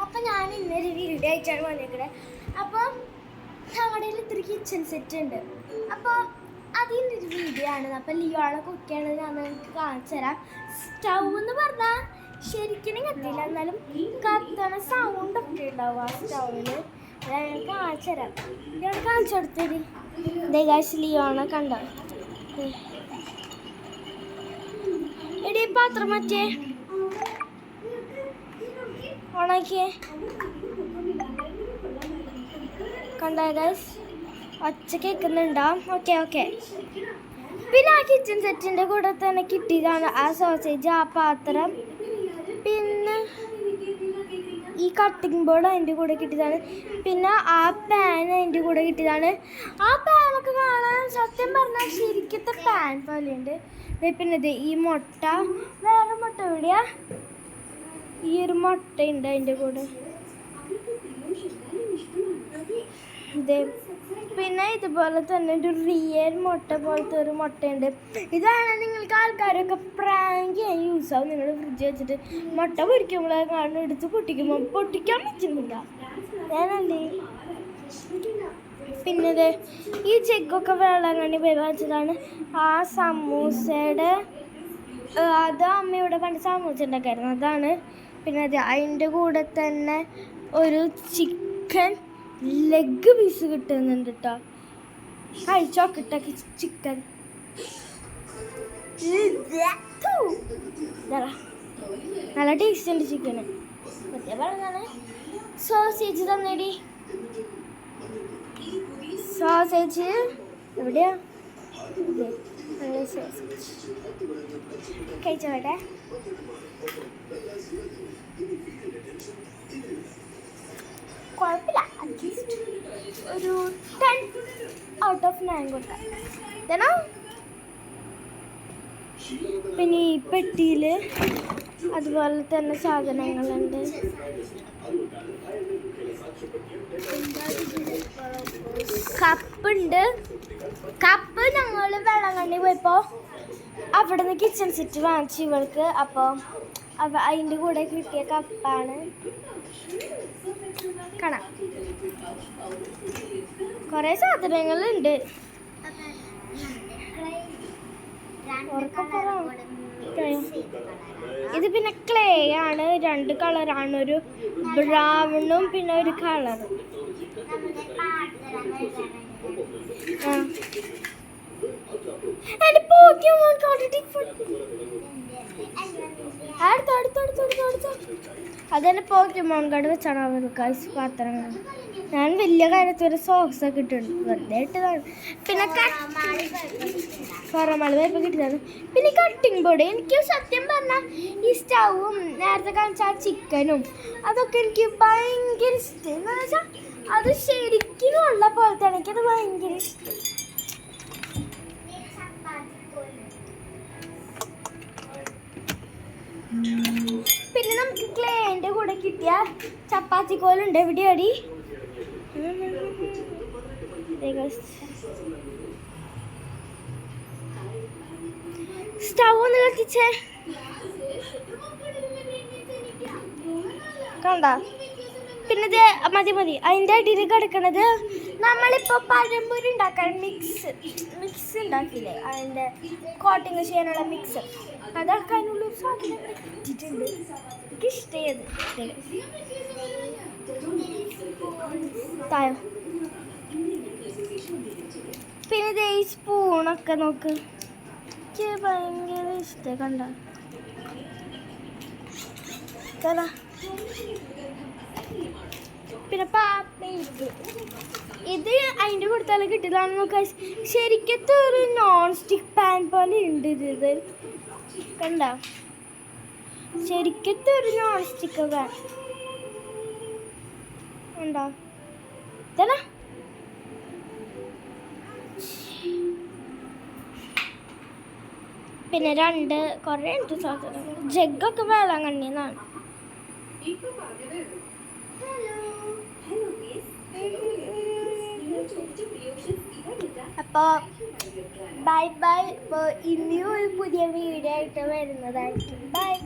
അപ്പം ഞാൻ ഇന്നൊരു വീഡിയോ ആയിട്ടാണ് വന്നിരിക്കുന്നത്. അപ്പോൾ ഞങ്ങളുടെ ഇത്തിരി കിച്ചൺ സെറ്റ് ഉണ്ട്. അപ്പോൾ അതിൻ്റെ ഒരു വീഡിയോ ആണ്. അപ്പം ലിയോളെ കുക്കിയാണ് ഞാൻ നിങ്ങൾക്ക് കാണിച്ചു തരാം. സ്റ്റൗ എന്ന് പറഞ്ഞാൽ ശരിക്കും കത്തില്ല, എന്നാലും കത്തണ സൗണ്ടൊക്കെ ഉണ്ടാവും ആ സ്റ്റൗവിൽ. ഞാൻ കാണിച്ചു തരാം. ഞാൻ കാണിച്ചു കൊടുത്തത് ദേഗാശ് ലിയോണെ കണ്ടോ. എടീ പാത്രം മറ്റേ ഓണാക്കിയേ കണ്ടോ ഗൈസ്, ഒച്ച കേൾക്കുന്നുണ്ടോ? ഓക്കെ. പിന്നെ ആ കിച്ചൺ സെറ്റിൻ്റെ കൂടെ തന്നെ കിട്ടിയതാണ് ആ സോസേജ്, ആ പാത്രം, പിന്നെ ഈ കട്ടിംഗ് ബോർഡ് അതിൻ്റെ കൂടെ കിട്ടിയതാണ്, പിന്നെ ആ പാൻ അതിൻ്റെ കൂടെ കിട്ടിയതാണ്. ആ പാനൊക്കെ കാണാൻ സത്യം പറഞ്ഞാൽ ശരിക്കത്തെ പാൻ പോലെയുണ്ട്. പിന്നെ ഇത് ഈ മുട്ട, വേറെ മുട്ട എവിടെയാ? ഈ ഒരു മുട്ടയുണ്ട് അതിൻ്റെ കൂടെ. ഇത് പിന്നെ ഇതുപോലെ തന്നെ ഒരു റിയൽ മുട്ട പോലത്തെ ഒരു മുട്ടയുണ്ട്. ഇതാണ് നിങ്ങൾക്ക് ആൾക്കാരൊക്കെ പ്രാങ്ക് ചെയ്യാൻ യൂസ് ആവും. നിങ്ങൾ ഫ്രിഡ്ജ് വെച്ചിട്ട് മുട്ട പൊരിക്കുമ്പോൾ കാണും, എടുത്ത് പൊട്ടിക്കുമ്പോൾ പൊട്ടിക്കാൻ പറ്റുന്നില്ല. ഞാനല്ലേ. പിന്നെ ഇത് ഈ ചെക്കൊക്കെ വെള്ളം കണ്ടി പോയി വാങ്ങിച്ചതാണ്. ആ സമൂസയുടെ അത് അമ്മയുടെ പണ്ട് സമൂസ ഉണ്ടാക്കായിരുന്നു, അതാണ്. പിന്നെ അത് അതിൻ്റെ കൂടെ തന്നെ ഒരു ചിക്കൻ ലെഗ് പീസ് കിട്ടുന്നുണ്ട് കേട്ടോ. കഴിച്ചോക്കിട്ട ചിക്കൻ നല്ല ടേസ്റ്റ് ഉണ്ട് ചിക്കന്. മറ്റേ പറഞ്ഞാണ് സോസേജ് തന്നേടി. സോസേജ് എവിടെയാ? നല്ല സോസേജ് കഴിച്ചോട്ടെ. കുഴപ്പമില്ല, അറ്റ്ലീസ്റ്റ് ഒരു 10 ഔട്ട് ഓഫ് 9 കൊടുക്കാം. ഇതാണോ? പിന്നെ ഈ പെട്ടിയിൽ അതുപോലെ തന്നെ സാധനങ്ങളുണ്ട്. കപ്പുണ്ട്. കപ്പ് ഞങ്ങൾ വെള്ളം കണ്ടി പോയപ്പോൾ അവിടെ നിന്ന് കിച്ചൺ സെറ്റ് വാങ്ങിച്ചു ഇവൾക്ക്. അപ്പോൾ അതിൻ്റെ കൂടെ കിട്ടിയ കപ്പാണ്. കാണാം, കുറേ സാധനങ്ങളുണ്ട്. ഇത് പിന്നെ ക്ലേ ആണ്, 2 കളറാണ്, ഒരു ബ്രൗണും പിന്നെ ഒരു കളറും. എൻ്റെ പോക്കിമോൻ അതെന്നെ പോക്കിമോൻ കാർഡ് വെച്ചാണ് അവർക്ക് പാത്രങ്ങൾ. ഞാൻ വലിയ കാര്യത്തിൽ സോക്സ് ഒക്കെ ഇട്ടുണ്ട്, വെറുതെ ഇട്ടതാണ്. പിന്നെ കൊറമാള് പോയപ്പോൾ കിട്ടിയതാണ്. പിന്നെ കട്ടിംഗ് ബോർഡ്. എനിക്ക് സത്യം പറഞ്ഞാൽ ഈ സ്റ്റൗവും നേരത്തെ കാണിച്ച ആ ചിക്കനും അതൊക്കെ എനിക്ക് ഭയങ്കര ഇഷ്ടം. എന്ന് വെച്ചാൽ അത് ശരിക്കും ഉള്ള പോലത്തെ എനിക്കത് ഭയങ്കര ഇഷ്ടം. പിന്നെ നമുക്ക് ക്ലേൻ്റെ കൂടെ കിട്ടിയ ചപ്പാത്തി കോലുണ്ട്. എവിടെയാടി? സ്റ്റൗ ഒന്ന് കത്തിച്ചേ കണ്ട. പിന്നെ ഇത് മതി. അതിൻ്റെ അടിയിൽ കിടക്കണത് നമ്മളിപ്പോൾ പഴംപൊരി ഉണ്ടാക്കാൻ മിക്സ് ഉണ്ടാക്കില്ലേ, അതിൻ്റെ കോട്ടിങ് ചെയ്യാനുള്ള മിക്സ്, അതാക്കാനുള്ളൊരു സാധനം ഇട്ടിട്ടുണ്ട്. എനിക്കിഷ്ടയത് താഴെ. പിന്നെ ഇത് ഈ സ്പൂണൊക്കെ നോക്ക്, എനിക്ക് ഭയങ്കര ഇഷ്ടം. കണ്ട പിന്നെ പാപ്പയ്ക്ക് ഇത് അതിൻ്റെ കൊടുത്താൽ കിട്ടിയതാണ്. നോക്കുക, ശരിക്കത്തെ ഒരു നോൺ സ്റ്റിക്ക് പാൻ പോലെ ഉണ്ട് ഇത്. കണ്ട, ശരിക്കത്തെ ഒരു നോൺ സ്റ്റിക്ക് പാൻ ഉണ്ടോ? ഇതല്ല. പിന്നെ 2 കുറേ ഉണ്ട് സാധനങ്ങൾ. ജഗ്ഗൊക്കെ വെള്ളം കണ്ണിന്നാണ്. അപ്പോൾ ബൈ. ഇപ്പോൾ ഇനിയും ഒരു പുതിയ വീഡിയോ ആയിട്ട് വരുന്നതായിരിക്കും. ബൈ.